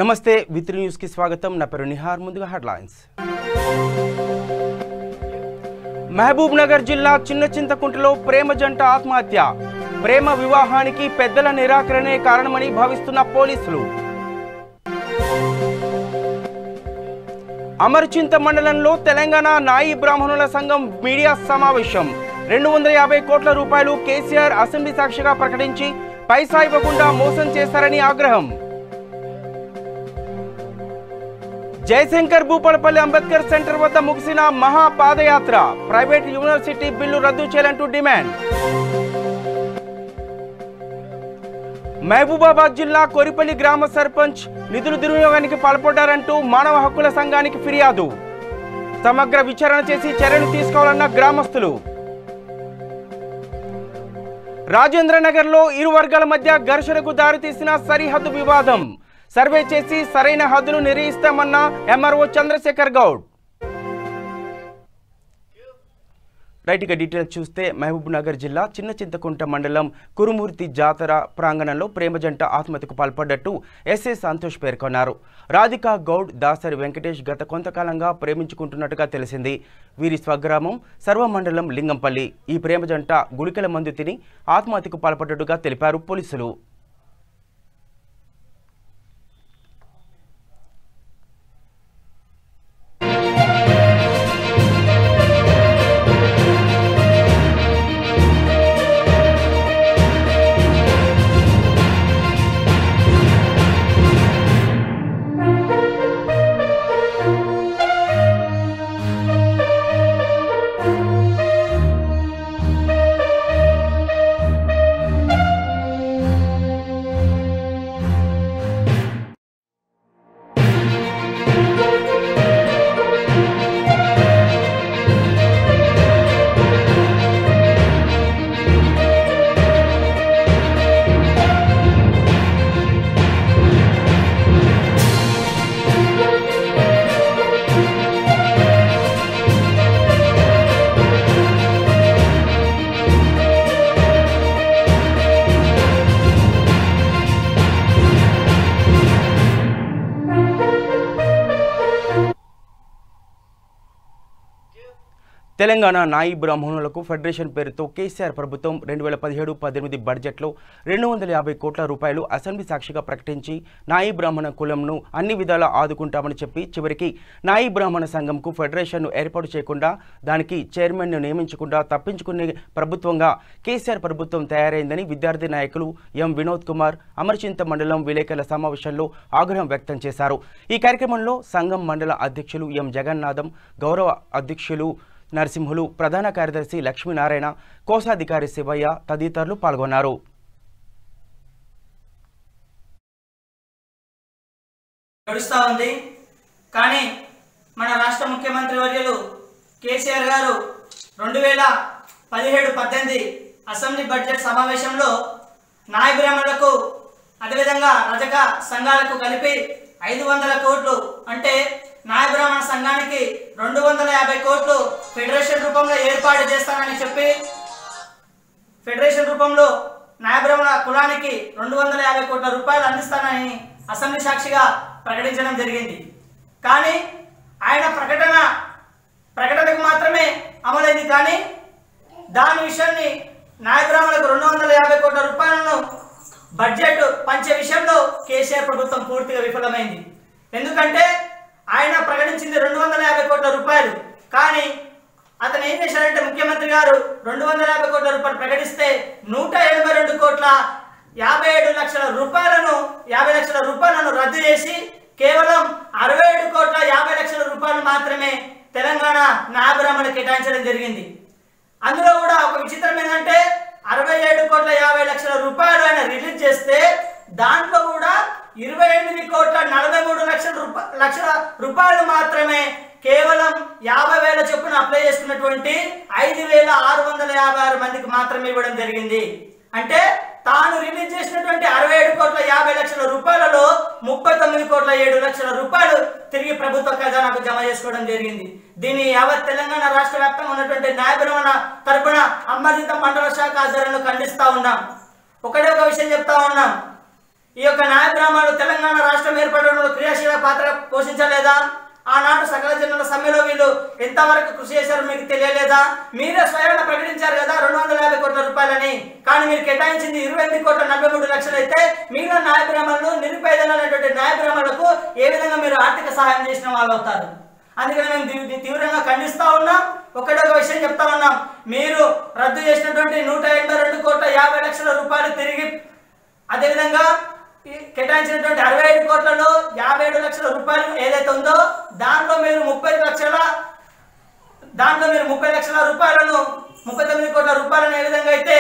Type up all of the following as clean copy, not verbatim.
నమస్తే విత్రి న్యూస్ కి స్వాగతం. నా పేరు నిహార్. ముందుగా హెడ్లైన్స్. మహబూబ్ నగర్ జిల్లా చిన్న చింతకుంటలో ప్రేమ జంట ఆత్మహత్య. ప్రేమ వివాహానికి పెద్దల నిరాకరణే కారణమని భావిస్తున్న పోలీసులు. అమర్చింత మండలంలో తెలంగాణ నాయి బ్రాహ్మణుల సంఘం మీడియా సమావేశం. 250 కోట్ల రూపాయలు కేసీఆర్ అసెంబ్లీ సాక్షిగా ప్రకటించి పైసా ఇవ్వకుండా మోసం చేశారని ఆగ్రహం. జయశంకర్ భూపాలపల్లి అంబేద్కర్ సెంటర్ వద్ద ముగిసిన మహా పాదయాత్ర. ప్రైవేట్ యూనివర్సిటీ బిల్లు రద్దు చేయాలంటూ డిమాండ్. మహబూబాబాద్ జిల్లా కోరిపల్లి గ్రామ సర్పంచ్ నిధుల దుర్వినియోగానికి పాల్పడ్డారంటూ మానవ హక్కుల సంఘానికి ఫిర్యాదు. సమగ్ర విచారణ చేసి చర్యలు తీసుకోవాలన్న గ్రామస్తులు. రాజేంద్రనగర్లో ఇరు వర్గాల మధ్య ఘర్షణకు దారితీసిన సరిహద్దు వివాదం. సర్వే చేసి సరైన హద్దును నిర్ణయిస్తామన్న ఎంఆర్ఓ చంద్రశేఖర్ గౌడ్. రైట్గా డీటెయిల్స్ చూస్తే మహబూబ్ నగర్ జిల్లా చిన్న చింతకుంట మండలం కురుమూర్తి జాతర ప్రాంగణంలో ప్రేమ జంట ఆత్మహత్యకు పాల్పడ్డట్టు ఎస్ఐ సంతోష్ పేర్కొన్నారు. రాధికా గౌడ్, దాసరి వెంకటేష్ గత కొంతకాలంగా ప్రేమించుకుంటున్నట్టుగా తెలిసింది. వీరి స్వగ్రామం సర్వమండలం లింగంపల్లి. ఈ ప్రేమ జంట గుళికల మందు తిని ఆత్మహత్యకు పాల్పడ్డట్టుగా తెలిపారు పోలీసులు. తెలంగాణ నాయి బ్రాహ్మణులకు ఫెడరేషన్ పేరుతో కేసీఆర్ ప్రభుత్వం 2017-18 బడ్జెట్లో 250 కోట్ల రూపాయలు అసెంబ్లీ సాక్షిగా ప్రకటించి నాయి బ్రాహ్మణ కులంను అన్ని విధాలా ఆదుకుంటామని చెప్పి చివరికి నాయి బ్రాహ్మణ సంఘంకు ఫెడరేషన్ను ఏర్పాటు చేయకుండా దానికి చైర్మన్ను నియమించకుండా తప్పించుకునే ప్రభుత్వంగా కేసీఆర్ ప్రభుత్వం తయారైందని విద్యార్థి నాయకులు ఎం వినోద్ కుమార్ అమర్చింత మండలం విలేకరుల సమావేశంలో ఆగ్రహం వ్యక్తం చేశారు. ఈ కార్యక్రమంలో సంఘం మండల అధ్యక్షులు ఎం జగన్నాథం, గౌరవ అధ్యక్షులు నరసింహులు, ప్రధాన కార్యదర్శి లక్ష్మీనారాయణ, కోశాధికారి శివయ్య తదితరులు పాల్గొన్నారు. గడుస్తూ ఉంది. కానీ మన రాష్ట్ర ముఖ్యమంత్రి వర్యులు కేసీఆర్ గారు 2017-18 అసెంబ్లీ బడ్జెట్ సమావేశంలో నాయ బ్రాహ్మణులకు అదేవిధంగా రజక సంఘాలకు కలిపి 500 కోట్లు అంటే నాయ బ్రాహ్మణ సంఘానికి 250 కోట్లు ఫెడరేషన్ రూపంలో ఏర్పాటు చేస్తానని చెప్పి ఫెడరేషన్ రూపంలో నాయ బ్రాహ్మణ కులానికి 250 కోట్ల రూపాయలు అందిస్తానని అసెంబ్లీ సాక్షిగా ప్రకటించడం జరిగింది. కానీ ఆయన ప్రకటనకు మాత్రమే అమలైంది. కానీ దాని విషయాన్ని నాయ బ్రాహ్మణులకు 250 కోట్ల రూపాయలను బడ్జెట్ పంచే విషయంలో కేసీఆర్ ప్రభుత్వం పూర్తిగా విఫలమైంది. ఎందుకంటే ఆయన ప్రకటించింది 250 కోట్ల రూపాయలు. కానీ అతను ఏం చేశాడంటే ముఖ్యమంత్రి గారు 250 కోట్ల రూపాయలు ప్రకటిస్తే 182 కోట్ల 57 లక్షల రూపాయలను 50 లక్షల రూపాయలను రద్దు చేసి కేవలం 67 కోట్ల 50 లక్షల రూపాయలు మాత్రమే తెలంగాణ నాయ బ్రాహ్మణులకు కేటాయించడం జరిగింది. అందులో కూడా ఒక విచిత్రం ఏంటంటే 67 కోట్ల 50 లక్షల రూపాయలు ఆయన రిలీజ్ చేస్తే దాంట్లో కూడా 28 కోట్ల 43 లక్షల రూపాయలు మాత్రమే కేవలం 50,000 చొప్పున అప్లై చేసుకున్నటువంటి 5,656 మందికి మాత్రమే ఇవ్వడం జరిగింది. అంటే తాను రిలీజ్ చేసినటువంటి 67 కోట్ల 50 లక్షల రూపాయలలో 39 కోట్ల 7 లక్షల రూపాయలు తిరిగి ప్రభుత్వ ఖజానాకు జమ చేసుకోవడం జరిగింది. దీన్ని యావత్ తెలంగాణ రాష్ట్ర వ్యాప్తంగా ఉన్నటువంటి నాయ బ్రాహ్మణ తరపున అమర్చింత మండల శాఖ ఆధ్వర్యంలో ఖండిస్తా ఉన్నాం. ఒకటే ఒక విషయం చెప్తా ఉన్నాం. ఈ యొక్క న్యాయ బ్రాహ్మణులు తెలంగాణ రాష్ట్రం ఏర్పడడంలో క్రియాశీల పాత్ర పోషించలేదా? ఆనాడు సకల జనుల సమ్మెలో వీళ్ళు ఎంతవరకు కృషి చేశారో మీకు తెలియలేదా? మీరే స్వయంగా ప్రకటించారు కదా 250 కోట్ల రూపాయలని. కానీ మీరు కేటాయించింది 28 కోట్ల 43 లక్షలు అయితే మిగిలిన న్యాయ బ్రాహ్మణులు నిరుపేదలైనటువంటి న్యాయ బ్రాహ్మణులకు ఏ విధంగా మీరు ఆర్థిక సహాయం చేసిన వాళ్ళు అవుతారు? అందుకని మేము తీవ్రంగా ఖండిస్తా ఉన్నాం. ఒకటే ఒక విషయం చెప్తా ఉన్నాం, మీరు రద్దు చేసినటువంటి 182 కోట్ల 50 లక్షల రూపాయలు తిరిగి, అదేవిధంగా కేటాయించినటువంటి 65 కోట్లలో 57 లక్షల రూపాయలు ఏదైతే ఉందో దాంట్లో మీరు 30 లక్షల రూపాయలను 39 కోట్ల రూపాయలను ఏ విధంగా అయితే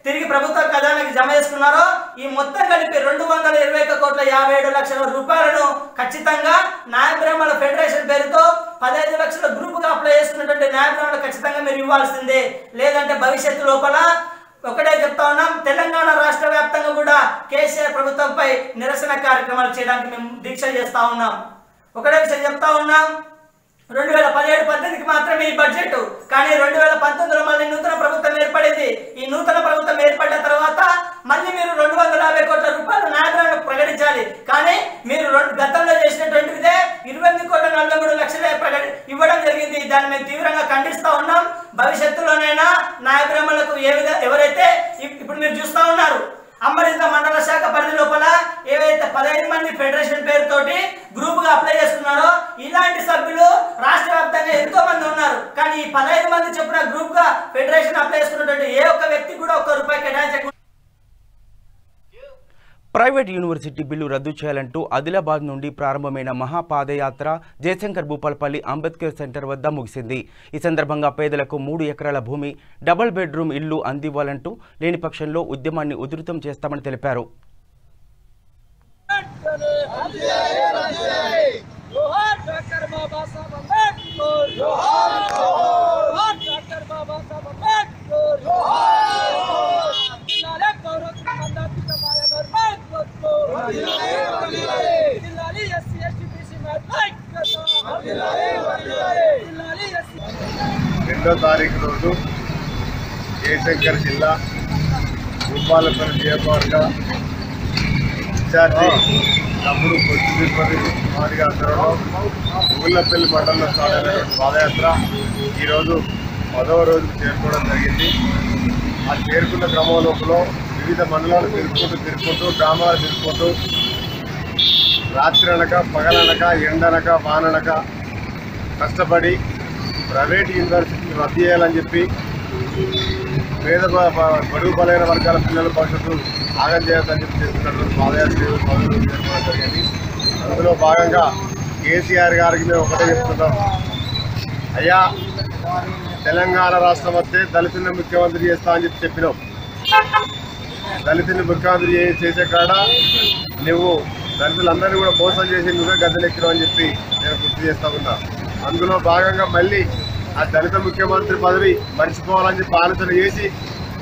తిరిగి ప్రభుత్వ ఖజానాకి జమ చేసుకున్నారో ఈ మొత్తం కలిపి 221 కోట్ల 57 లక్షల రూపాయలను ఖచ్చితంగా న్యాయ బ్రాహ్మణుల ఫెడరేషన్ పేరుతో 15 లక్షల గ్రూపుగా అప్లై చేసుకున్నటువంటి న్యాయ బ్రాహ్మణులు ఖచ్చితంగా మీరు ఇవ్వాల్సిందే. లేదంటే భవిష్యత్తు లోపల ఒకటే చెప్తా ఉన్నాం, తెలంగాణ రాష్ట్ర వ్యాప్తంగా కూడా కేసీఆర్ ప్రభుత్వంపై నిరసన కార్యక్రమాలు చేయడానికి మేము దీక్ష చేస్తా ఉన్నాం. ఒకటే విషయం చెప్తా ఉన్నాం, 2017-18కి మాత్రమే ఈ బడ్జెట్, కానీ 2019లో మళ్ళీ నూతన ప్రభుత్వం ఏర్పడింది. ఈ నూతన ప్రభుత్వం ఏర్పడిన తర్వాత మళ్ళీ మీరు 250 కోట్ల రూపాయలు న్యాయబ్రాహ్మణులకు ప్రకటించాలి. కానీ మీరు గతంలో చేసినటువంటిదే 28 కోట్ల 43 లక్షలే ఇవ్వడం జరిగింది. దాన్ని మేము తీవ్రంగా ఖండిస్తా ఉన్నాం. భవిష్యత్తులోనైనా న్యాయ బ్రాహ్మణులకు ఎవరైతే ఇప్పుడు మీరు చూస్తా ఉన్నారు అమ్మరింత మండల శాఖ పరిధి లోపల ఏవైతే 15 మంది ఫెడరేషన్ పేరుతోటి గ్రూప్ గా అప్లై చేస్తున్నారో ఇలాంటి సభ్యులు రాష్ట్ర వ్యాప్తంగా ఎంతో మంది ఉన్నారు. కానీ ఈ 15 మంది చెప్పిన గ్రూప్ గా ఫెడరేషన్ అప్లై చేసుకున్నటువంటి ఏ ఒక్క వ్యక్తి కూడా ₹1 కేటాయించకుండా ప్రైవేట్ యూనివర్సిటీ బిల్లు రద్దు చేయాలంటూ ఆదిలాబాద్ నుండి ప్రారంభమైన మహాపాదయాత్ర జయశంకర్ భూపాలపల్లి అంబేద్కర్ సెంటర్ వద్ద ముగిసింది. ఈ సందర్భంగా పేదలకు 3 ఎకరాల భూమి, డబుల్ బెడ్రూమ్ ఇల్లు అందివ్వాలంటూ లేని పక్షంలో ఉద్యమాన్ని ఉధృతం చేస్తామని తెలిపారు. రెండో తారీఖు రోజు జయశంకర్ జిల్లా భూపాలపల్లి నియోజకవర్గ ఇన్ఛార్జి తమ్ముడు బొచ్చు తిరుపతి వారి ఆధ్వర్యంలో ఊళ్ళపల్లి మండలంలో స్టార్ట్ అయినటువంటి పాదయాత్ర ఈరోజు 10వ రోజుకు చేరుకోవడం జరిగింది. ఆ చేరుకున్న క్రమం లోపల వివిధ మండలాలు తిరుక్కుంటూ గ్రామాలు తిరుక్కుంటూ రాత్రి అనక పగలనక ఎండనక వాననక కష్టపడి ప్రైవేట్ యూనివర్సిటీ రద్దు చేయాలని చెప్పి పేద బడుగు బలైన వర్గాల పిల్లల భవిష్యత్తు ఆగం చేయాలని చెప్పి చేస్తున్నటువంటి పాదయాత్ర చేరుకోవడం జరిగింది. అందులో భాగంగా కేసీఆర్ గారికి మేము ఒకటే చెప్తున్నాం, అయ్యా తెలంగాణ రాష్ట్రం వస్తే దళితులను ముఖ్యమంత్రి చేస్తా అని చెప్పినాం. దళితుని ముఖ్యమంత్రి చేసే కాడ నువ్వు దళితులందరినీ కూడా మోసం చేసి నువ్వే గద్దెలెక్కినావు అని చెప్పి నేను గుర్తు చేస్తా ఉన్నా. అందులో భాగంగా మళ్ళీ ఆ దళిత ముఖ్యమంత్రి పదవి మర్చిపోవాలని చెప్పి ఆలోచన చేసి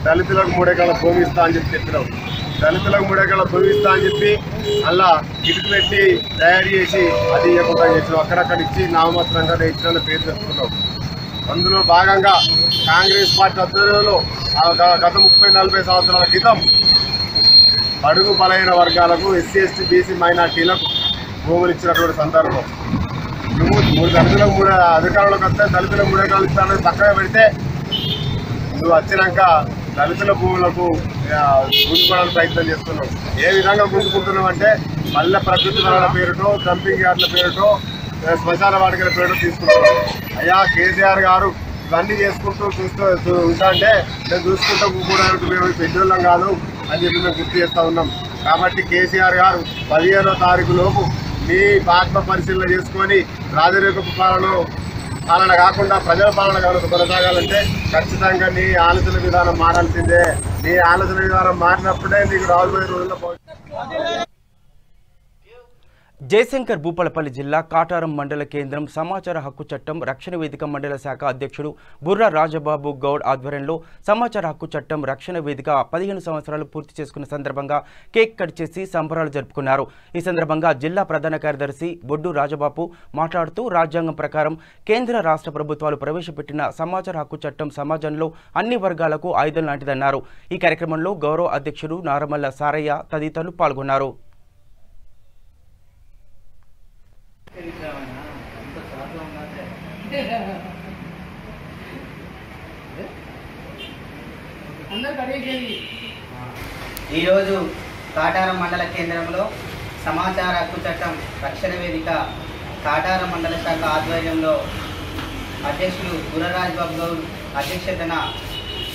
దళితులకు 3 ఎకరాల భూమి ఇస్తా అని చెప్పి చెప్పినావు. దళితులకు 3 ఎకరాల భూమి ఇస్తా అని చెప్పి అలా ఇటుకు పెట్టి తయారు చేసి అది ఇవ్వకుండా చేసినావు. అక్కడక్కడ ఇచ్చి నామమాత్రంగా ఇచ్చిన పేరు చెప్పుకున్నావు. అందులో భాగంగా కాంగ్రెస్ పార్టీ ఆధ్వర్యంలో గత 30-40 సంవత్సరాల క్రితం అడుగు బలైన వర్గాలకు ఎస్సీ ఎస్టీ బీసీ మైనార్టీలకు భూములు ఇచ్చినటువంటి సందర్భం. నువ్వు దళితులకు 3 అధికారులకు వస్తే దళితులకు 3 ఎకరాలు ఇస్తానని పక్కన పెడితే నువ్వు వచ్చినాక దళితుల భూములకు గుంజుకోవడానికి ప్రయత్నం చేస్తున్నావు. ఏ విధంగా గుంజుకుంటున్నావు అంటే పల్లె ప్రకృతి వనాల పేరుతో, డంపింగ్ యార్డ్ల పేరుతో, శ్మశాన వాటికల పేరుతో తీసుకుంటున్నావు. అయ్యా కేసీఆర్ గారు ఇవన్నీ చేసుకుంటూ ఉంటా అంటే నేను చూసుకుంటూ కూడడానికి మేము పెద్దోళ్ళం కాదు అని చెప్పి మేము గుర్తు చేస్తూ ఉన్నాం. కాబట్టి కేసీఆర్ గారు 15వ తారీఖు లోపు మీ ఆత్మ పరిశీలన చేసుకొని రాజరికపు పాలన కాకుండా ప్రజల పాలన కనుక కొనసాగాలంటే ఖచ్చితంగా నీ ఆలోచన విధానం మారాల్సిందే. నీ ఆలోచన విధానం మారినప్పుడే నీకు రాబోయే రోజుల్లో జయశంకర్ భూపాలపల్లి జిల్లా కాటారం మండల కేంద్రం సమాచార హక్కు చట్టం రక్షణ వేదిక మండల శాఖ అధ్యక్షుడు బుర్రా రాజబాబు గౌడ్ ఆధ్వర్యంలో సమాచార హక్కు చట్టం రక్షణ వేదిక 15 సంవత్సరాలు పూర్తి చేసుకున్న సందర్భంగా కేక్ కట్ చేసి సంబరాలు జరుపుకున్నారు. ఈ సందర్భంగా జిల్లా ప్రధాన కార్యదర్శి బొడ్డు రాజబాబు మాట్లాడుతూ రాజ్యాంగం ప్రకారం కేంద్ర రాష్ట్ర ప్రభుత్వాలు ప్రవేశపెట్టిన సమాచార హక్కు చట్టం సమాజంలో అన్ని వర్గాలకు ఆయుధం లాంటిదన్నారు. ఈ కార్యక్రమంలో గౌరవ అధ్యక్షుడు నారమల్ల సారయ్య తదితరులు పాల్గొన్నారు. ఈరోజు కాటారం మండల కేంద్రంలో సమాచార హక్కు చట్టం రక్షణ వేదిక కాటారం మండల శాఖ ఆధ్వర్యంలో అధ్యక్షులు గురరాజ్ బాబు గౌడ్ అధ్యక్షతన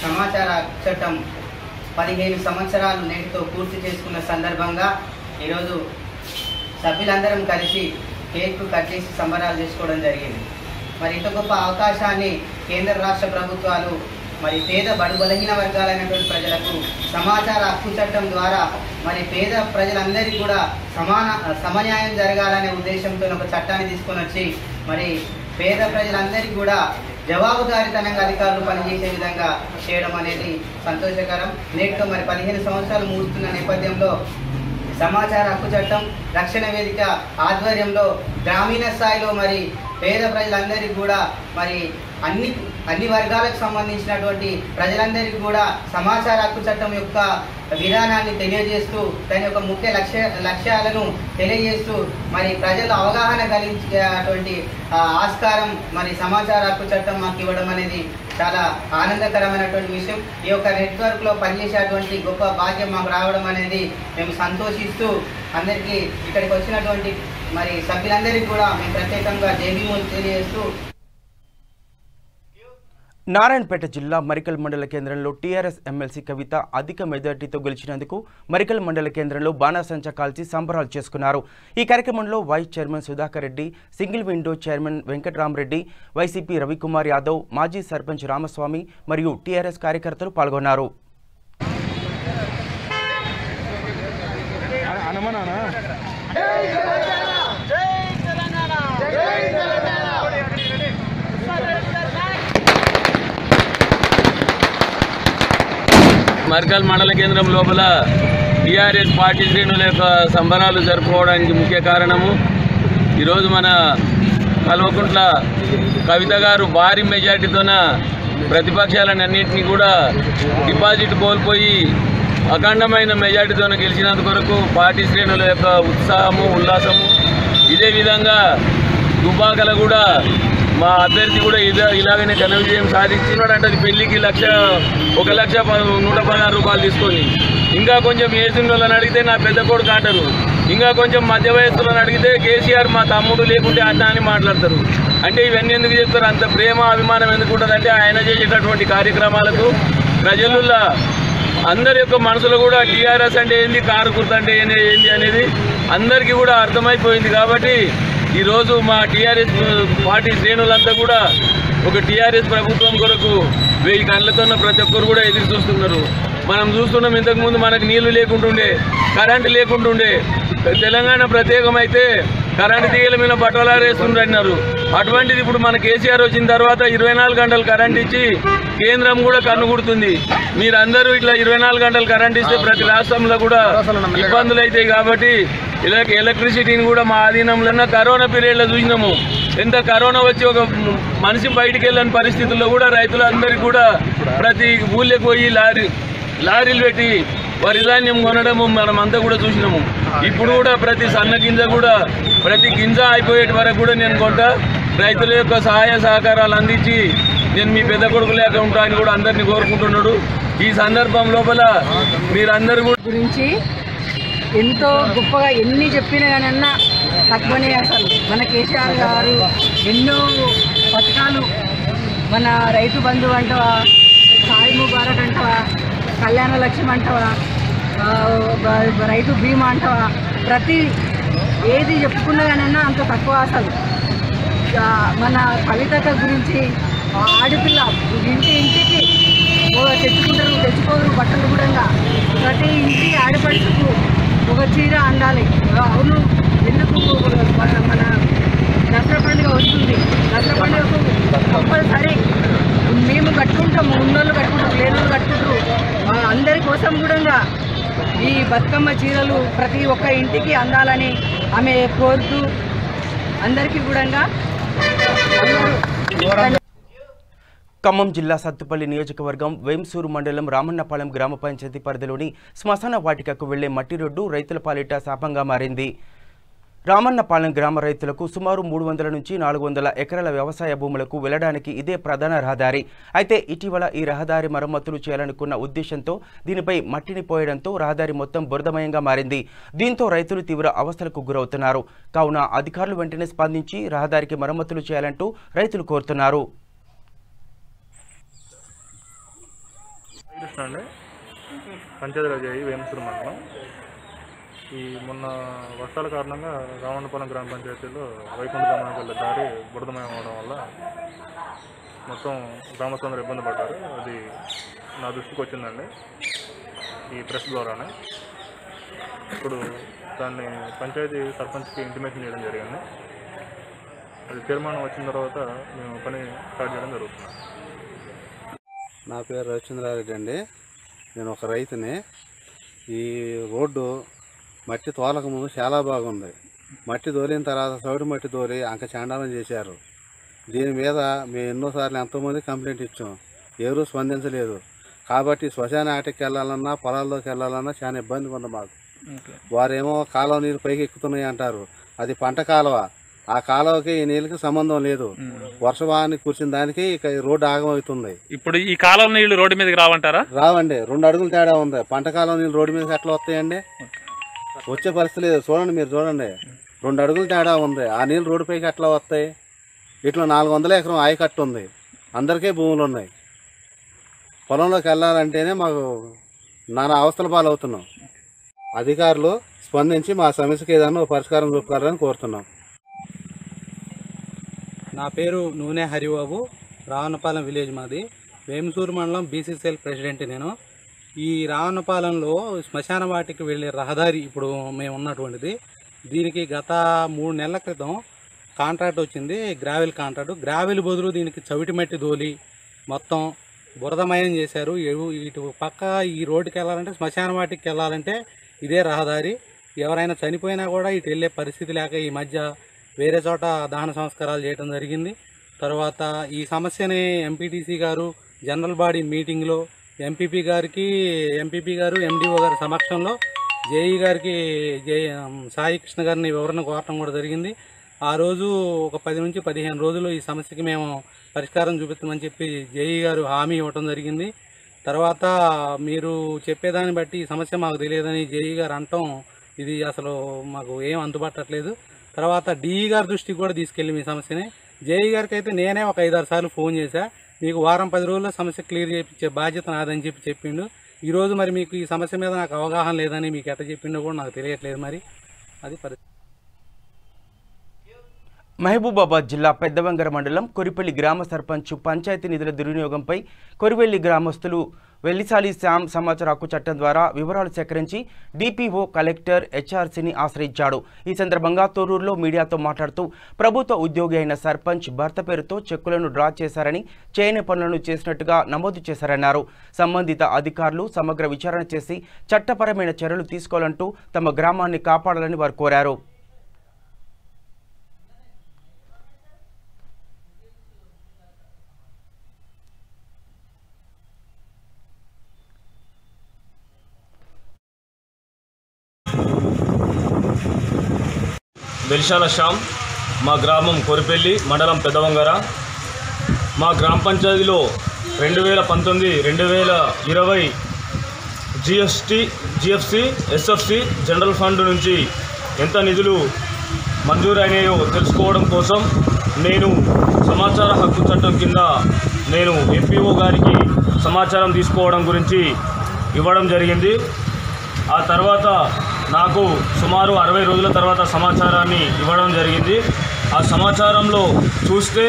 సమాచార హక్కు చట్టం 15 సంవత్సరాలు నేటితో పూర్తి చేసుకున్న సందర్భంగా ఈరోజు సభ్యులందరం కలిసి కేక్ కట్ చేసి సంబరాలు చేసుకోవడం జరిగింది. మరి ఇంత గొప్ప అవకాశాన్ని కేంద్ర రాష్ట్ర ప్రభుత్వాలు మరి పేద బడు బలహీన వర్గాలైనటువంటి ప్రజలకు సమాచార హక్కు చట్టం ద్వారా మరి పేద ప్రజలందరికీ కూడా సమన్యాయం జరగాలనే ఉద్దేశంతో ఒక చట్టాన్ని తీసుకొని వచ్చి మరి పేద ప్రజలందరికీ కూడా జవాబుదారీతనంగా అధికారులు పనిచేసే విధంగా చేయడం అనేది సంతోషకరం. నేటితో మరి 15 సంవత్సరాలు ముగుస్తున్న నేపథ్యంలో సమాచార హక్కు చట్టం రక్షణ వేదిక ఆధ్వర్యంలో గ్రామీణ స్థాయిలో మరి పేద ప్రజలందరికీ కూడా మరి అన్ని వర్గాలకు సంబంధించినటువంటి ప్రజలందరికీ కూడా సమాచార హక్కు చట్టం యొక్క విధానాన్ని తెలియజేస్తూ దాని యొక్క ముఖ్య లక్ష్యాలను తెలియజేస్తూ మరి ప్రజల అవగాహన కలిగించేటువంటి ఆస్కారం మరి సమాచార హక్కు చట్టం మాకు ఇవ్వడం అనేది చాలా ఆనందకరమైనటువంటి విషయం. ఈ యొక్క నెట్వర్క్లో పనిచేసేటువంటి గొప్ప భాగ్యం మాకు రావడం అనేది మేము సంతోషిస్తూ అందరికీ ఇక్కడికి వచ్చినటువంటి మరి సభ్యులందరికీ కూడా మేము ప్రత్యేకంగా జైబీములు తెలియజేస్తూ నారాయణపేట జిల్లా మరికల్ మండల కేంద్రంలో టీఆర్ఎస్ ఎమ్మెల్సీ కవిత అధిక మెజార్టీతో గెలిచినందుకు మరికల్ మండల కేంద్రంలో బాణాసంచా కాల్చి సంబరాలు చేసుకున్నారు. ఈ కార్యక్రమంలో vice chairman Sudhakar Reddy, single window chairman Venkatramareddy, YCP Ravikumar Yadav, మాజీ సర్పంచ్ రామస్వామి మరియు టీఆర్ఎస్ కార్యకర్తలు పాల్గొన్నారు. మర్కల్ మండల కేంద్రం లోపల టీఆర్ఎస్ పార్టీ శ్రేణుల యొక్క సంబరాలు జరుపుకోవడానికి ముఖ్య కారణము ఈరోజు మన కల్వకుంట్ల కవిత గారు భారీ మెజార్టీతోన ప్రతిపక్షాలన్నింటినీ కూడా డిపాజిట్ కోల్పోయి అఖండమైన మెజార్టీతోన గెలిచినందుకు కొరకు పార్టీ శ్రేణుల యొక్క ఉత్సాహము ఉల్లాసము. ఇదే విధంగా దుబ్బాకల కూడా మా అభ్యర్థి కూడా ఇలాగనే ఘన విజయం సాధించినాడంటే అది పెళ్లికి 1,116 రూపాయలు తీసుకొని, ఇంకా కొంచెం ఏజ్ వాళ్ళని అడిగితే నా పెద్ద కొడుకు అంటారు, ఇంకా కొంచెం మధ్య వయస్సులను అడిగితే కేసీఆర్ మా తమ్ముడు లేకుంటే అన్న అని మాట్లాడతారు. అంటే ఇవన్నీ ఎందుకు చెప్తారు? అంత ప్రేమ అభిమానం ఎందుకు ఉంటుందంటే ఆయన చేసేటటువంటి కార్యక్రమాలకు ప్రజలలో అందరి యొక్క మనసులో కూడా టీఆర్ఎస్ అంటే ఏంది, కారు గుర్తు అంటే ఏంది అనేది అందరికీ కూడా అర్థమైపోయింది. కాబట్టి ఈరోజు మా టీఆర్ఎస్ పార్టీ శ్రేణులంతా కూడా ఒక టీఆర్ఎస్ ప్రభుత్వం కొరకు 1000 కళ్ళతో ప్రతి ఒక్కరు కూడా ఎదురు చూస్తున్నారు. మనం చూస్తున్నాం, ఇంతకుముందు మనకు నీళ్లు లేకుంటుండే, కరెంటు లేకుంటుండే. తెలంగాణ ప్రత్యేకమైతే కరెంటు తీగల మీద బట్టలారేస్తుండ్రన్నారు. అటువంటిది ఇప్పుడు మన కేసీఆర్ వచ్చిన తర్వాత 24 గంటలు కరెంట్ ఇచ్చి కేంద్రం కూడా కన్నుగుడుతుంది. మీరందరూ ఇట్లా 24 గంటలు కరెంట్ ఇస్తే ప్రతి రాష్ట్రంలో కూడా ఇబ్బందులు అవుతాయి. కాబట్టి ఎలక్ట్రిసిటీని కూడా మా ఆధీనంలో కరోనా పీరియడ్లో చూసినాము. ఎంత కరోనా వచ్చి ఒక మనిషి బయటికి వెళ్ళని పరిస్థితుల్లో కూడా రైతులందరికీ కూడా ప్రతి ఊళ్ళకి పోయి లారీలు పెట్టి వరి ధాన్యం కొనడము మనమంతా కూడా చూసినాము. ఇప్పుడు కూడా ప్రతి సన్న గింజ కూడా ప్రతి గింజ అయిపోయేటి వరకు కూడా నేను కొంటా. రైతుల యొక్క సహాయ సహకారాలు అందించి నేను మీ పెద్ద కొడుకు లేక ఉంటా అని కూడా అందరినీ కోరుకుంటున్నాడు. ఈ సందర్భం లోపల మీరందరూ కూడా గురించి ఎంతో గొప్పగా ఎన్ని చెప్పినా కానీ తక్కువనే. అసలు మన కేసీఆర్ గారు ఎన్నో పథకాలు, మన రైతు బంధు అంటవా, సాయి ముబారక్ అంటవా, కళ్యాణ లక్ష్యం అంటవా, రైతు బీమా అంటవా, ప్రతి ఏది చెప్పుకున్నా కానీ అంత తక్కువ. అసలు మన కవిత గురించి ఆడపిల్ల ఇంటికి తెచ్చుకోరు బట్టలు కూడా. ప్రతి ఇంటి ఆడపడుచుకు ఒక చీర అందాలి. అవును, ఎందుకు మన దసరా పండుగ వస్తుంది, దసరా పండుగకు కంపల్సరీ మేము కట్టుకుంటాము, ఉన్నోళ్ళు కట్టుకుంటారు, లేనోళ్ళు కట్టుకుంటారు. అందరి కోసం కూడా ఈ బతుకమ్మ చీరలు ప్రతి ఒక్క ఇంటికి అందాలని ఆమె కోరుతూ అందరికీ కూడా ఖమ్మం జిల్లా సత్తుపల్లి నియోజకవర్గం వేంసూరు మండలం రామన్నపాలెం గ్రామ పంచాయతీ పరిధిలోని శ్మశాన వాటికకు వెళ్లే మట్టి రోడ్డు రైతుల పాలిట శాపంగా మారింది. రామన్నపాలెం గ్రామ రైతులకు సుమారు 300 నుంచి 400 ఎకరాల వ్యవసాయ భూములకు వెళ్లడానికి ఇదే ప్రధాన రహదారి. అయితే ఇటీవల ఈ రహదారి మరమ్మతులు చేయాలనుకున్న ఉద్దేశంతో దీనిపై మట్టిని పోయడంతో రహదారి మొత్తం బురదమయంగా మారింది. దీంతో రైతులు తీవ్ర అవస్థలకు గురవుతున్నారు. కావున అధికారులు వెంటనే స్పందించి రహదారికి మరమ్మతులు చేయాలంటూ రైతులు కోరుతున్నారు. ఈ మొన్న వర్షాల కారణంగా రామన్నపాలెం గ్రామ పంచాయతీలో వైకుంఠ గ్రామానికి వెళ్ళే దారి బురదమయం అవడం వల్ల మొత్తం గ్రామస్తులందరూ ఇబ్బంది పడ్డారు. అది నా దృష్టికి వచ్చిందండి ఈ ప్రెస్ ద్వారానే. ఇప్పుడు దాన్ని పంచాయతీ సర్పంచ్కి ఇంటిమేషన్ చేయడం జరిగింది. అది తీర్మానం వచ్చిన తర్వాత మేము పని స్టార్ట్ చేయడం జరుగుతుంది. నా పేరు రవిచంద్రారెడ్డి అండి. నేను ఒక రైతుని. ఈ రోడ్డు మట్టి తోలక ముందు చాలా బాగుంది. మట్టి తోలిన తర్వాత సౌడి మట్టి తోలి అంక చాండాలం చేశారు. దీని మీద మేము ఎన్నోసార్లు ఎంతోమంది కంప్లైంట్ ఇచ్చాం, ఎవరూ స్పందించలేదు. కాబట్టి శ్మశాన ఆటకి వెళ్ళాలన్నా పొలాల్లోకి వెళ్ళాలన్నా చాలా ఇబ్బందిగా ఉంది మాకు. వారేమో కాలువ నీళ్ళు పైకి ఎక్కుతున్నాయి అంటారు. అది పంట కాలువ. ఆ కాలువకి ఈ నీళ్ళకి సంబంధం లేదు. వర్షవాన్ని కూర్చున్న దానికి ఇక రోడ్డు ఆగమవుతుంది. ఇప్పుడు ఈ కాలువ నీళ్లు రోడ్డు మీదకి రావంటారా? రావండి. 2 అడుగులు తేడా ఉంది. పంట కాలువ నీళ్ళు రోడ్డు మీదకి ఎట్లా వస్తాయండి? వచ్చే పరిస్థితి లేదు. చూడండి, మీరు చూడండి, 2 అడుగులు తేడా ఉంది. ఆ నీళ్ళు రోడ్డు పైకి ఎట్లా వస్తాయి? ఇట్లా 400 ఎకరం ఆయకట్టు ఉంది. అందరికీ భూములు ఉన్నాయి. పొలంలోకి వెళ్ళాలంటేనే మాకు నానా అవస్థల పాలవుతున్నాం. అధికారులు స్పందించి మా సమస్యకి ఏదైనా పరిష్కారం చూపుతారని కోరుతున్నాం. నా పేరు నూనె హరిబాబు. రావణపాలెం విలేజ్ మాది. వేమసూరు మండలం బీసీసీఎల్ ప్రెసిడెంట్ నేను. ఈ రావణపాలెంలో శ్మశాన వాటికి వెళ్ళే రహదారి ఇప్పుడు మేము ఉన్నటువంటిది. దీనికి గత 3 నెలల క్రితం కాంట్రాక్ట్ వచ్చింది, గ్రావెల్ కాంట్రాక్ట్. గ్రావెల్ బదులు దీనికి చవిటి మట్టి దోలి మొత్తం బురదమయం చేశారు. ఇటు పక్క ఈ రోడ్డుకి వెళ్ళాలంటే, శ్మశాన వాటికి వెళ్ళాలంటే ఇదే రహదారి. ఎవరైనా చనిపోయినా కూడా ఇటు వెళ్ళే పరిస్థితి లేక ఈ మధ్య వేరే చోట దహన సంస్కారాలు చేయడం జరిగింది. తర్వాత ఈ సమస్యని ఎంపీటీసీ గారు జనరల్ బాడీ మీటింగ్లో ఎంపీపీ గారు ఎండిఓ గారి సమక్షంలో జేఈ గారికి సాయి కృష్ణ గారిని వివరణ కోరటం కూడా జరిగింది. ఆ రోజు ఒక 10 నుంచి 15 రోజులు ఈ సమస్యకి మేము పరిష్కారం చూపిస్తామని చెప్పి జేఈ గారు హామీ ఇవ్వటం జరిగింది. తర్వాత మీరు చెప్పేదాన్ని బట్టి ఈ సమస్య మాకు తెలియదని జేఈ గారు అనటం, ఇది అసలు మాకు ఏం అందుబాటట్లేదు. తర్వాత డిఈ గారి దృష్టికి కూడా తీసుకెళ్ళి మీ సమస్యని. జేఈ గారికి అయితే నేనే ఒక 5-6 సార్లు ఫోన్ చేశా. మీకు వారం 10 రోజుల్లో సమస్య క్లియర్ చేయించే బాధ్యత నాదని చెప్పిండు. ఈరోజు మరి మీకు ఈ సమస్య మీద నాకు అవగాహన లేదని మీకు ఎట్లా చెప్పిండో కూడా నాకు తెలియట్లేదు. మరి అది పరిస్థితి. మహబూబాబాద్ జిల్లా పెద్దవంగర మండలం కొరిపల్లి గ్రామ సర్పంచ్ పంచాయతీ నిధుల దుర్వినియోగంపై కొరివెల్లి గ్రామస్తులు వెల్లిసాలి శ్యామ్ సమాచార హక్కు చట్టం ద్వారా వివరాలు సేకరించి డిపిఓ, కలెక్టర్, హెచ్ఆర్సీని ఆశ్రయించాడు. ఈ సందర్భంగా తొర్రూరులో మీడియాతో మాట్లాడుతూ ప్రభుత్వ ఉద్యోగి అయిన సర్పంచ్ భర్త పేరుతో చెక్కులను డ్రా చేశారని, చేయని పనులను చేసినట్టుగా నమోదు చేశారన్నారు. సంబంధిత అధికారులు సమగ్ర విచారణ చేసి చట్టపరమైన చర్యలు తీసుకోవాలంటూ తమ గ్రామాన్ని కాపాడాలని వారు కోరారు. వెలిశాల శ్యామ్, మా గ్రామం కొరిపెల్లి, మండలం పెద్దవంగర. మా గ్రామ పంచాయతీలో 2019-2020 జిఎఫ్సి, ఎస్ఎఫ్సి జనరల్ ఫండ్ నుంచి ఎంత నిధులు మంజూరైనాయో తెలుసుకోవడం కోసం నేను సమాచార హక్కు చట్టం కింద నేను ఎంపీఓ గారికి సమాచారం తీసుకోవడం గురించి ఇవ్వడం జరిగింది. ఆ తర్వాత నాకు సుమారు 60 రోజుల తర్వాత సమాచారాన్ని ఇవ్వడం జరిగింది. ఆ సమాచారంలో చూస్తే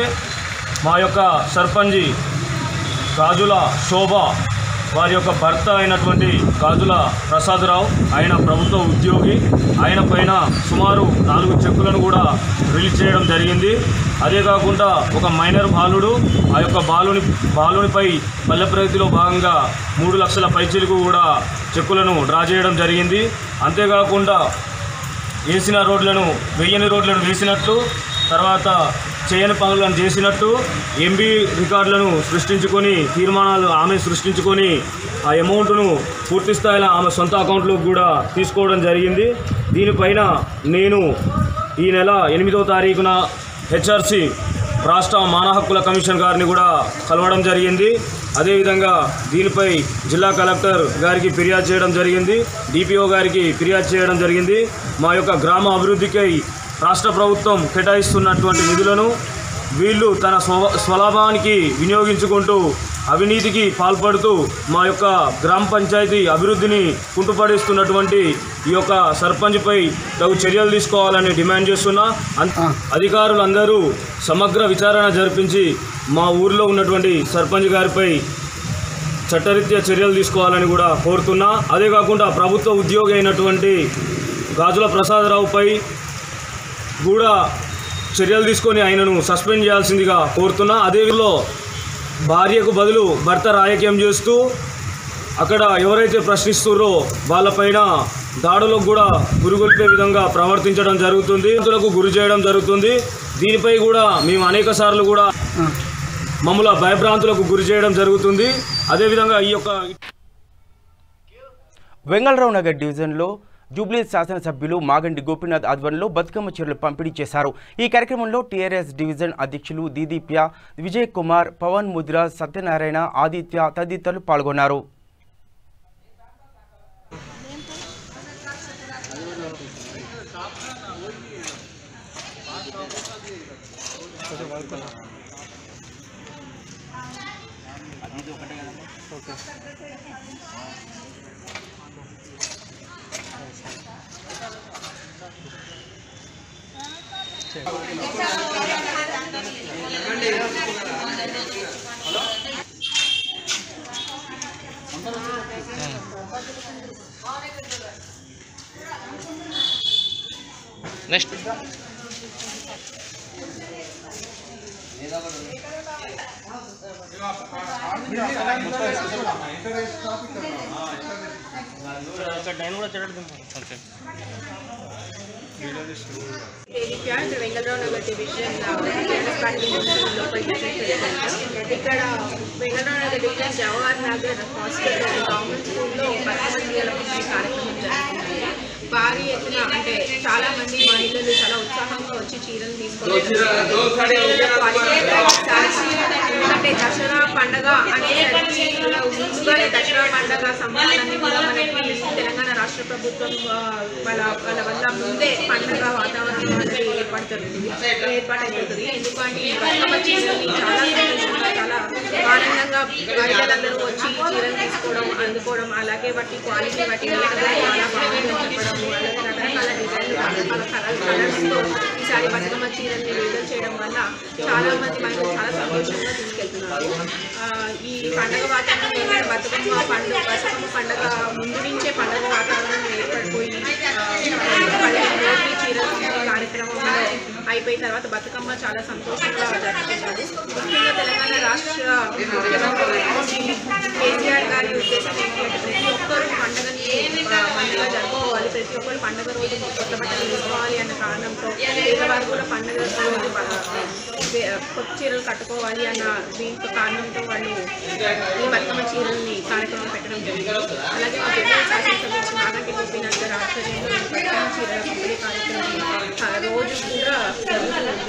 మా యొక్క సర్పంచి గాజుల శోభ వారి యొక్క భర్త అయినటువంటి గాజుల ప్రసాదరావు, ఆయన ప్రభుత్వ ఉద్యోగి. ఆయన పైన సుమారు 4 చెక్కులను కూడా రిలీజ్ చేయడం జరిగింది. అదే కాకుండా ఒక మైనర్ బాలుడు, ఆ యొక్క బాలునిపై పల్లె ప్రగతిలో భాగంగా 3 లక్షల పైచీలకు కూడా చెక్కులను డ్రా చేయడం జరిగింది. అంతేకాకుండా వేసిన రోడ్లను, వేయని రోడ్లను వేసినట్లు, తర్వాత చేయని పనులను చేసినట్టు ఎంబీ రికార్డులను సృష్టించుకొని, తీర్మానాలు ఆమె సృష్టించుకొని ఆ అమౌంట్ను పూర్తి స్థాయిలో ఆమె సొంత అకౌంట్లోకి కూడా తీసుకోవడం జరిగింది. దీనిపైన నేను ఈ నెల 8వ తారీఖున హెచ్ఆర్సి రాష్ట్ర మానవ హక్కుల కమిషన్ గారిని కూడా కలవడం జరిగింది. అదేవిధంగా దీనిపై జిల్లా కలెక్టర్ గారికి ఫిర్యాదు చేయడం జరిగింది, డిపిఓ గారికి ఫిర్యాదు చేయడం జరిగింది. మా యొక్క గ్రామ అభివృద్ధికై రాష్ట్ర ప్రభుత్వం కేటాయిస్తున్నటువంటి నిధులను వీళ్ళు తన స్వలాభానికి వినియోగించుకుంటూ అవినీతికి పాల్పడుతూ మా యొక్క గ్రామ పంచాయతీ అభివృద్ధిని కుంటుపడిస్తున్నటువంటి ఈ యొక్క సర్పంచ్పై తగు చర్యలు తీసుకోవాలని డిమాండ్ చేస్తున్నా. అధికారులందరూ సమగ్ర విచారణ జరిపించి మా ఊరిలో ఉన్నటువంటి సర్పంచ్ గారిపై చట్టరీత్యా చర్యలు తీసుకోవాలని కూడా కోరుతున్నా. అదే కాకుండా ప్రభుత్వ ఉద్యోగి అయినటువంటి గాజుల ప్రసాదరావుపై కూడా చర్యలు తీసుకొని ఆయనను సస్పెండ్ చేయాల్సిందిగా కోరుతున్నా. అదేవిధంగా భార్యకు బదులు భర్త రాజకీయం చేస్తూ అక్కడ ఎవరైతే ప్రశ్నిస్తున్నారో వాళ్ళపైన దాడులకు కూడా గురిగొల్పే విధంగా ప్రవర్తించడం జరుగుతుంది, గురి చేయడం జరుగుతుంది. దీనిపై కూడా మేము అనేక సార్లు కూడా మమ్మల్ని భయభ్రాంతులకు గురి చేయడం జరుగుతుంది. అదేవిధంగా ఈ యొక్క వెంగళరావు నగర్ డివిజన్లో జూబ్లీ శాసనసభ్యులు మాగండి గోపీనాథ్ ఆధ్వర్యంలో బతుకమ్మ చీరలు పంపిణీ చేశారు. ఈ కార్యక్రమంలో టీఆర్ఎస్ డివిజన్ అధ్యక్షులు దీదీప్య, విజయ్ కుమార్, పవన్ ముద్రాజ్, సత్యనారాయణ, ఆదిత్య తదితరులు పాల్గొన్నారు. నెక్స్ట్ వెంగళరావు నగర్ డివిజన్ ఇక్కడ Vengalrao Nagar division Jawahar Nagar hospital government స్కూల్లో కార్యక్రమం జరుగుతుంది. భారీ ఎత్తున అంటే చాలా మంది మహిళలు చాలా ఉత్సాహంగా వచ్చి చీరలు తీసుకొని ఎందుకంటే దసరా పండగ అనేసరికి ముందుగానే దసరా పండగ సంబరాలన్నీ కూడా మనకి తెలంగాణ రాష్ట్ర ప్రభుత్వం వాళ్ళ వల్ల ముందే పండగ వాతావరణం అనేది ఏర్పాటైపోతుంది. ఎందుకంటే బతుకమ్మ చీరల్ని చాలా సంతోషంగా చాలా ఆనందంగా మహిళలందరూ వచ్చి చీరలు తీసుకోవడం అందుకోవడం, అలాగే వాటి క్వాలిటీ వాటి చాలా బాగుందని చెప్పడం, రకరకాల డిజైన్లు రకరకాల కలర్స్తో ఈసారి బతుకమ్మ చీరల్ని విడుదల చేయడం వల్ల చాలా మంది మహిళలు చాలా సంతోషంగా తీసుకెళ్తున్నారు. ఈ పండుగ వాతావరణం బతుకమ్మ పండుగ ముందు నుంచే పండుగ వాతావరణం ఏర్పడిపోయి చీరల కార్యక్రమంలో అయిపోయిన తర్వాత బతుకమ్మ చాలా సంతోషంగా జరుపుకుంటారు. ముఖ్యంగా తెలంగాణ రాష్ట్ర ముఖ్యమంత్రి కేసీఆర్ గారి ఉద్దేశం ఏంటంటే ప్రతి ఒక్కరు పండుగ జరుపుకోవాలి, ప్రతి ఒక్కరు పండుగ రోజు కొత్త బట్టలు తీసుకోవాలి అన్న కారణంతో పేదవారు కూడా పండుగ రోజు కొత్త చీరలు కట్టుకోవాలి అన్న దీంతో కారణంతో వాళ్ళు ఈ బతుకమ్మ చీరల్ని కార్యక్రమం పెట్టడం జరిగింది. అలాగే మా జిల్లా శాసనసభ్యులు మాగంటి గోపీనాథ్ గారి ఆధ్వర్యంలో బతుకమ్మ చీరల పంపిణీ కార్యక్రమం రోజు కూడా జరుగుతుంది.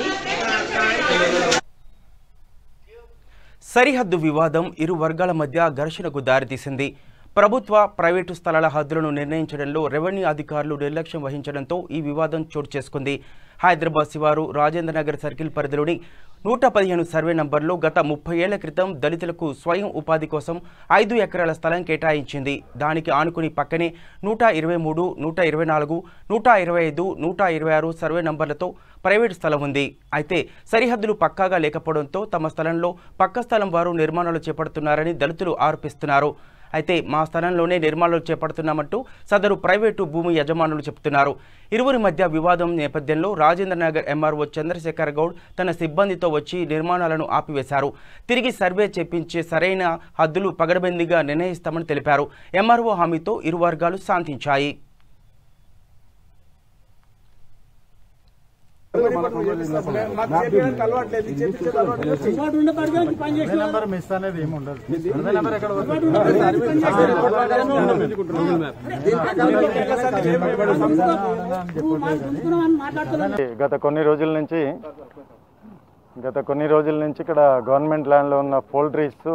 సరిహద్దు వివాదం ఇరు వర్గాల మధ్య ఘర్షణకు దారితీసింది. ప్రభుత్వ ప్రైవేటు స్థలాల హద్దులను నిర్ణయించడంలో రెవెన్యూ అధికారులు నిర్లక్ష్యం వహించడంతో ఈ వివాదం చోటు చేసుకుంది. హైదరాబాద్ శివారు రాజేంద్రనగర్ సర్కిల్ పరిధిలోని 115 సర్వే నంబర్లో గత 30 ఏళ్ల క్రితం దళితులకు స్వయం ఉపాధి కోసం 5 ఎకరాల స్థలం కేటాయించింది. దానికి ఆనుకుని పక్కనే 123, 124, 125, 126 సర్వే నంబర్లతో ప్రైవేటు స్థలం ఉంది. అయితే సరిహద్దులు పక్కాగా లేకపోవడంతో తమ స్థలంలో పక్క స్థలం వారు నిర్మాణాలు చేపడుతున్నారని దళితులు ఆరోపిస్తున్నారు. అయితే మా స్థలంలోనే నిర్మాణాలు చేపడుతున్నామంటూ సదరు ప్రైవేటు భూమి యజమానులు చెబుతున్నారు. ఇరువురి మధ్య వివాదం నేపథ్యంలో రాజేంద్రనగర్ ఎంఆర్ఓ చంద్రశేఖర్ గౌడ్ తన సిబ్బందితో వచ్చి నిర్మాణాలను ఆపివేశారు. తిరిగి సర్వే చేపించే సరైన హద్దులు పగడబందీగా నిర్ణయిస్తామని తెలిపారు. ఎంఆర్ఓ హామీతో ఇరు వర్గాలు శాంతించాయి. మిస్ అనేది ఏమి ఉండదు. గత కొన్ని రోజుల నుంచి ఇక్కడ గవర్నమెంట్ ల్యాండ్లో ఉన్న పోల్ట్రీస్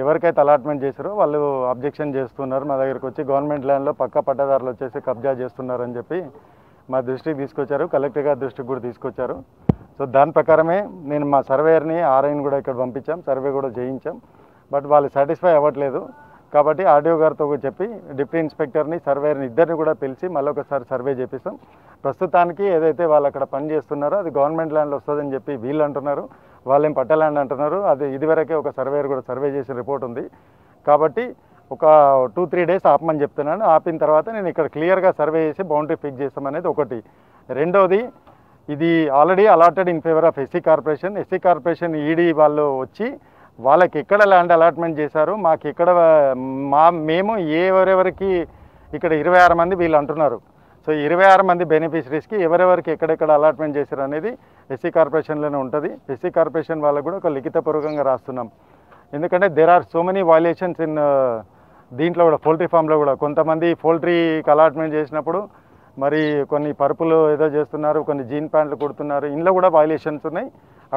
ఎవరికైతే అలాట్మెంట్ చేశారో వాళ్ళు అబ్జెక్షన్ చేస్తున్నారు. మా దగ్గరికి వచ్చి గవర్నమెంట్ ల్యాండ్లో పక్క పట్టదారులు వచ్చేసి కబ్జా చేస్తున్నారని చెప్పి మా దృష్టికి తీసుకొచ్చారు. కలెక్టర్ గారి దృష్టికి కూడా తీసుకొచ్చారు. సో దాని ప్రకారమే నేను మా సర్వేయర్ని ఆర్ఐని కూడా ఇక్కడ పంపించాం, సర్వే కూడా చేయించాం. బట్ వాళ్ళు సాటిస్ఫై అవ్వట్లేదు. కాబట్టి ఆర్డీఓ గారితో చెప్పి డిప్యూటీ ఇన్స్పెక్టర్ని సర్వేయర్ని ఇద్దరిని కూడా పిలిచి మళ్ళీ ఒకసారి సర్వే చేపిస్తాం. ప్రస్తుతానికి ఏదైతే వాళ్ళు అక్కడ పని చేస్తున్నారో అది గవర్నమెంట్ ల్యాండ్లో వస్తుందని చెప్పి వీళ్ళు అంటున్నారు, వాళ్ళేం పట్ట ల్యాండ్ అంటున్నారు. అది ఇదివరకే ఒక సర్వేయర్ కూడా సర్వే చేసిన రిపోర్ట్ ఉంది. కాబట్టి ఒక 2-3 డేస్ ఆపమని చెప్తున్నాను. ఆపిన తర్వాత నేను ఇక్కడ క్లియర్గా సర్వే చేసి బౌండరీ ఫిక్స్ చేస్తామనేది ఒకటి. రెండవది, ఇది already allotted in favour of SC corporation ED వాళ్ళు వచ్చి వాళ్ళకి ఎక్కడ ల్యాండ్ అలాట్మెంట్ చేశారు, మాకు ఇక్కడ మేము ఎవరెవరికి ఇక్కడ 26 మంది వీళ్ళు అంటున్నారు. సో 26 మంది బెనిఫిషరీస్కి ఎవరెవరికి ఎక్కడెక్కడ అలాట్మెంట్ చేశారు అనేది ఎస్సీ కార్పొరేషన్లోనే ఉంటుంది. ఎస్సీ కార్పొరేషన్ వాళ్ళకు కూడా ఒక లిఖితపూర్వకంగా రాస్తున్నాం. ఎందుకంటే there are so many violations in దీంట్లో కూడా పౌల్ట్రీ ఫామ్లో కూడా కొంతమంది పౌల్ట్రీకి అలాట్మెంట్ చేసినప్పుడు మరి కొన్ని పరుపులు ఏదో చేస్తున్నారు, కొన్ని జీన్ ప్యాంట్లు కుడుతున్నారు, ఇంట్లో కూడా వైలేషన్స్ ఉన్నాయి,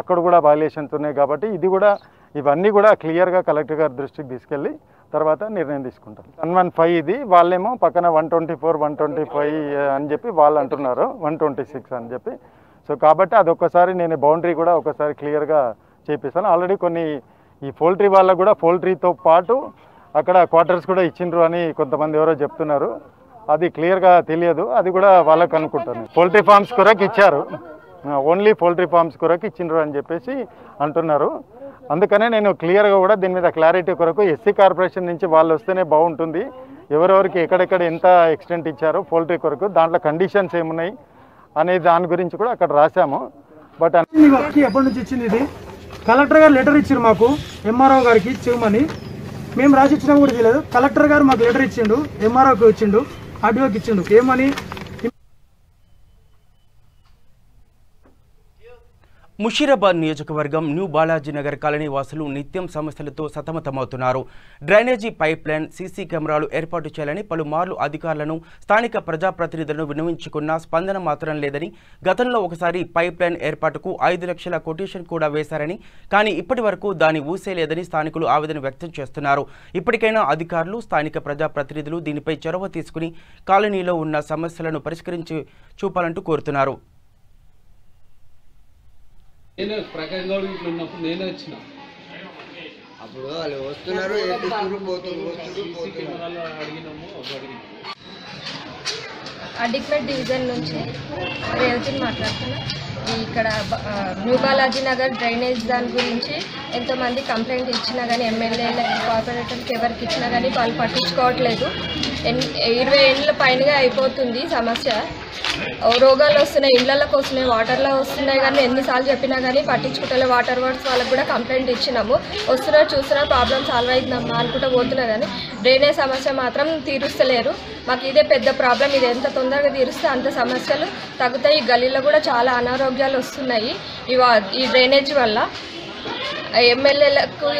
అక్కడ కూడా వైలేషన్స్ ఉన్నాయి. కాబట్టి ఇవన్నీ కూడా క్లియర్గా కలెక్టర్ గారి దృష్టికి తీసుకెళ్ళి తర్వాత నిర్ణయం తీసుకుంటారు. 115 ఇది, వాళ్ళేమో పక్కన 124, 125 అని చెప్పి వాళ్ళు అంటున్నారు, 126 అని చెప్పి. సో కాబట్టి అదొక్కసారి నేను బౌండరీ కూడా ఒకసారి క్లియర్గా చేపిస్తాను. ఆల్రెడీ కొన్ని ఈ పౌల్ట్రీ వాళ్ళకు కూడా పౌల్ట్రీతో పాటు అక్కడ క్వార్టర్స్ కూడా ఇచ్చిండ్రు అని కొంతమంది ఎవరో చెప్తున్నారు. అది క్లియర్గా తెలియదు, అది కూడా వాళ్ళకు అనుకుంటాను. పౌల్ట్రీ ఫార్మ్స్ కొరకు ఇచ్చారు, ఓన్లీ పౌల్ట్రీ ఫార్మ్స్ కొరకు ఇచ్చిండ్రు అని చెప్పేసి అంటున్నారు. అందుకనే నేను క్లియర్గా కూడా దీని మీద క్లారిటీ కొరకు ఎస్సీ కార్పొరేషన్ నుంచి వాళ్ళు వస్తేనే బాగుంటుంది. ఎవరెవరికి ఎక్కడెక్కడ ఎంత ఎక్స్టెంట్ ఇచ్చారో పౌల్ట్రీ కొరకు, దాంట్లో కండిషన్స్ ఏమున్నాయి అనే దాని గురించి కూడా అక్కడ రాశాము. బట్ ఎప్పటి నుంచి ఇచ్చింది ఇది కలెక్టర్ గారు లెటర్ ఇచ్చారు మాకు, ఎంఆర్ఓ గారికి ఇచ్చేయమని. మేము రాసి ఇచ్చినా కూడా తెలియదు. కలెక్టర్ గారు మాకు లెటర్ ఇచ్చిండు, ఎంఆర్ఓకి ఇచ్చిండు, ఆర్డీఓకి ఇచ్చిండు. ఏమని? ముషీరాబాద్ నియోజకవర్గం న్యూ బాలాజీ నగర్ కాలనీ వాసులు నిత్యం సమస్యలతో సతమతమవుతున్నారు. డ్రైనేజీ పైప్ లైన్, సీసీ కెమెరాలు ఏర్పాటు చేయాలని పలుమార్లు అధికారులను, స్థానిక ప్రజాప్రతినిధులను విన్నవించుకున్నా స్పందన మాత్రం లేదని, గతంలో ఒకసారి పైప్ లైన్ ఏర్పాటుకు 5 లక్షల కొటేషన్ కూడా వేశారని, కానీ ఇప్పటి వరకు దాని ఊసే లేదని స్థానికులు ఆవేదన వ్యక్తం చేస్తున్నారు. ఇప్పటికైనా అధికారులు, స్థానిక ప్రజాప్రతినిధులు దీనిపై చొరవ తీసుకుని కాలనీలో ఉన్న సమస్యలను పరిష్కరించి చూపాలంటూ కోరుతున్నారు. నేనే ప్రకాశ్ గౌడ్ ఇట్లా ఉన్నప్పుడు నేనే వచ్చిన, అప్పుడు వాళ్ళు వస్తున్నారు అడిక్మెట్ డివిజన్ నుంచి రేవతిని మాట్లాడుతున్నా. ఇక్కడ న్యూ బాలాజీ నగర్ డ్రైనేజ్ దాని గురించి ఎంతోమంది కంప్లైంట్ ఇచ్చినా కానీ ఎమ్మెల్యేలకి, కార్పొరేటర్కి ఎవరికి ఇచ్చినా కానీ వాళ్ళు పట్టించుకోవట్లేదు. 20 ఏళ్ళ పైనగా అయిపోతుంది సమస్య. రోగాలు వస్తున్నాయి, ఇళ్లలోకి వస్తున్నాయి, వాటర్లో వస్తున్నాయి, కానీ ఎన్నిసార్లు చెప్పినా కానీ పట్టించుకుంటలే. వాటర్ వర్క్స్ వాళ్ళకి కూడా కంప్లైంట్ ఇచ్చినాము, వస్తున్నారు, చూస్తున్నారు, ప్రాబ్లం సాల్వ్ అవుతుందమ్మా అనుకుంటూ పోతున్నారు, కానీ డ్రైనేజ్ సమస్య మాత్రం తీరుస్తలేరు. మాకు ఇదే పెద్ద ప్రాబ్లం. ఇది ఎంత తొందరగా తీరుస్తే అంత సమస్యలు తగ్గుతాయి. ఈ గల్లీలో కూడా చాలా అనారోగ్యాలు వస్తున్నాయి ఈ డ్రైనేజ్ వల్ల. ఎమ్మెల్యేలకు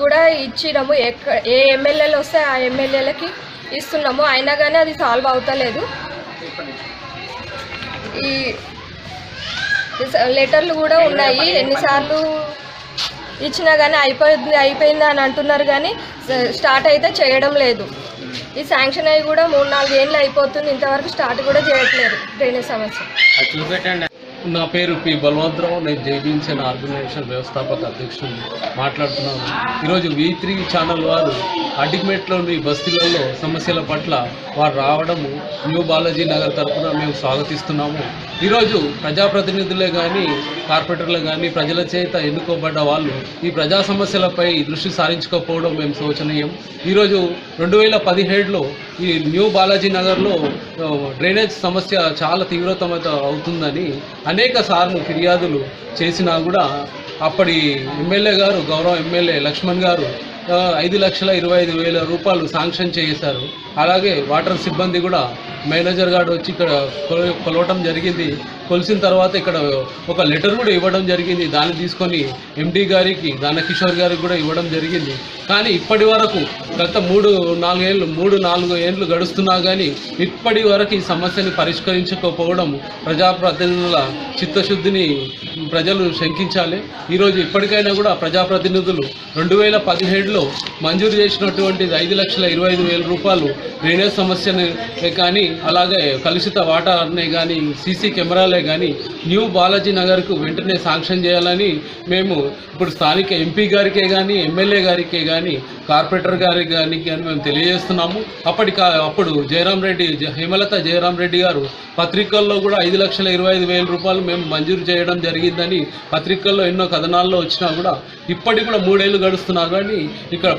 కూడా ఇచ్చినాము, ఏ ఎమ్మెల్యేలు వస్తే ఆ ఎమ్మెల్యేలకి ఇస్తున్నాము, అయినా కానీ అది సాల్వ్ అవుతలేదు. ఈ లెటర్లు కూడా ఉన్నాయి, ఎన్నిసార్లు ఇచ్చినా కానీ అయిపోయింది అని అంటున్నారు, కానీ స్టార్ట్ అయితే చేయడం లేదు. ఈ శాంక్షన్ అయ్యి కూడా 3-4 ఏళ్ళు అయిపోతుంది, ఇంతవరకు స్టార్ట్ కూడా చేయట్లేదు డ్రైనేజ్ సమస్య. నా పేరు పి బలవంతరావు, నేను జేబీఎన్సీ ఆర్గనైజేషన్ వ్యవస్థాపక అధ్యక్షుడు మాట్లాడుతున్నాను. ఈరోజు V3 ఛానల్ వారు అడిగ్మెట్లోని బస్తీలలో సమస్యల పట్ల వారు రావడము న్యూ బాలాజీ నగర్ తరఫున మేము స్వాగతిస్తున్నాము. ఈరోజు ప్రజాప్రతినిధులే కానీ, కార్పొరేటర్లే కానీ, ప్రజల చేత ఎన్నుకోబడ్డ వాళ్ళు ఈ ప్రజా సమస్యలపై దృష్టి సారించకపోవడం మేము శోచనీయం. ఈరోజు 2017లో ఈ న్యూ బాలాజీ నగర్లో డ్రైనేజ్ సమస్య చాలా తీవ్రతరం అవుతుందని అనేక సార్లు ఫిర్యాదులు చేసినా కూడా అప్పటి ఎమ్మెల్యే గారు, గౌరవ ఎమ్మెల్యే లక్ష్మణ్ గారు 5,25,000 రూపాయలు శాంక్షన్ చేశారు. అలాగే వాటర్ సిబ్బంది కూడా మేనేజర్ గారు వచ్చి ఇక్కడ కొలవటం జరిగింది. కొలిసిన తర్వాత ఇక్కడ ఒక లెటర్ కూడా ఇవ్వడం జరిగింది. దాన్ని తీసుకొని ఎండి గారికి దానకిషోర్ గారికి కూడా ఇవ్వడం జరిగింది. కానీ ఇప్పటి వరకు గత 3-4 ఏళ్ళు గడుస్తున్నా కానీ ఇప్పటి వరకు ఈ సమస్యని పరిష్కరించకపోవడం ప్రజాప్రతినిధుల చిత్తశుద్ధిని ప్రజలు శంకించాలి. ఈరోజు ఇప్పటికైనా కూడా ప్రజాప్రతినిధులు 2017లో మంజూరు చేసినటువంటి 5,25,000 రూపాయలు డ్రైనేజ్ సమస్యని కానీ అలాగే కలుషిత వాటర్నే కానీ సీసీ కెమెరాలే కానీ న్యూ బాలాజీ నగర్కు వెంటనే శాంక్షన్ చేయాలని మేము ఇప్పుడు స్థానిక ఎంపీ గారికే కానీ ఎమ్మెల్యే గారికే కానీ కార్పొరేటర్ గారికి కానీ మేము తెలియజేస్తున్నాము. అప్పుడు హేమలత జయరాం రెడ్డి గారు పత్రికల్లో కూడా 5,25,000 రూపాయలు మేము మంజూరు చేయడం జరిగిందని పత్రికల్లో ఎన్నో కథనాల్లో వచ్చినా కూడా ఇప్పటికి కూడా 3 ఏళ్ళు గడుస్తున్నా కానీ ఇక్కడ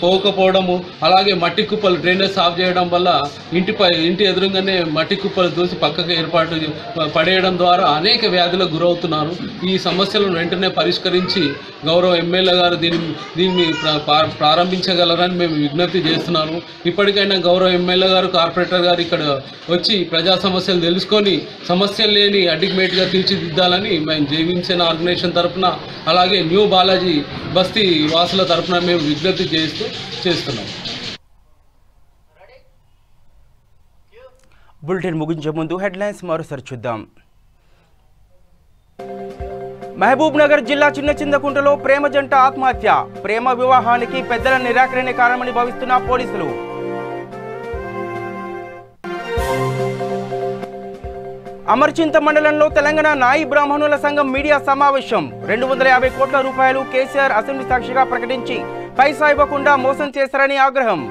పోకపోవడము అలాగే మట్టి కుప్పలు డ్రైనేజ్ సాఫ్ చేయడం వల్ల ఇంటి ఎదురుగానే మట్టి కుప్పలు దూసి పక్కకు ఏర్పాటు పడేయడం ద్వారా అనేక వ్యాధులకు గురవుతున్నారు. ఈ సమస్యలను వెంటనే పరిష్కరించి గౌరవ ఎమ్మెల్యే గారు దీన్ని ప్రారంభించగలరని మేము విజ్ఞప్తి చేస్తున్నాము. ఇప్పటికైనా గౌరవ ఎమ్మెల్యే గారు కార్పొరేటర్ గారు ఇక్కడ వచ్చి ప్రజా సమస్యలు తెలుసుకొని సమస్యలు లేని అడ్డిక్మేట్గా తీర్చిదిద్దాలని మేము జైవించిన ఆర్గనైజేషన్ తరఫున అలాగే న్యూ బాలాజీ బస్తీ వాసుల తరఫున మేము విజ్ఞప్తి చేస్తున్నాం. బులెటిన్ ముగించే ముందు హెడ్లైన్స్ మరోసారి చూద్దాం. మహబూబ్ నగర్ జిల్లా చిన్న చింతకుంటలో ప్రేమ జంట ఆత్మహత్య. ప్రేమ వివాహానికి పెద్దల నిరాకరణే కారణమని భావిస్తున్న పోలీసులు. అమర్చింత మండలంలో తెలంగాణ నాయి బ్రాహ్మణుల సంఘం మీడియా సమావేశం. 250 కోట్ల రూపాయలు కేసీఆర్ అసెంబ్లీ సాక్షిగా ప్రకటించి పైసా ఇవ్వకుండా మోసం చేశారని ఆగ్రహం.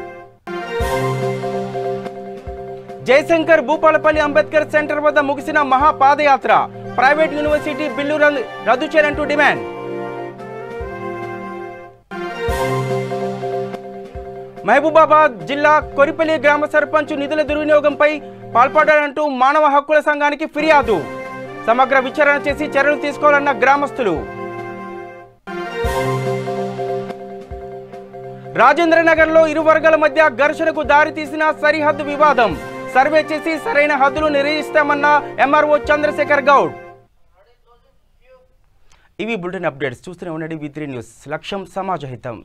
జయశంకర్ భూపాలపల్లి అంబేద్కర్ సెంటర్ వద్ద ముగిసిన మహాపాదయాత్ర. ప్రైవేట్ యూనివర్సిటీ బిల్లు రద్దు చేయాలంటూ డిమాండ్. మహబూబాబాద్ జిల్లా కొరిపల్లి గ్రామ సర్పంచ్ నిధుల దుర్వినియోగంపై పాల్పడాలంటూ మానవ హక్కుల సంఘానికి ఫిర్యాదు. సమగ్ర విచారణ చేసి చర్యలు తీసుకోవాలన్న గ్రామస్తులు. రాజేంద్రనగర్లో ఇరు వర్గాల మధ్య ఘర్షణకు దారితీసిన సరిహద్దు వివాదం. సర్వే చేసి సరైన హద్దులు నిర్ణయిస్తామన్న ఎంఆర్ఓ చంద్రశేఖర్ గౌడ్. ఇవి బులెటిన్ అప్డేట్స్. చూస్తూనే ఉండండి V3 న్యూస్. లక్ష్యం సమాజహితం.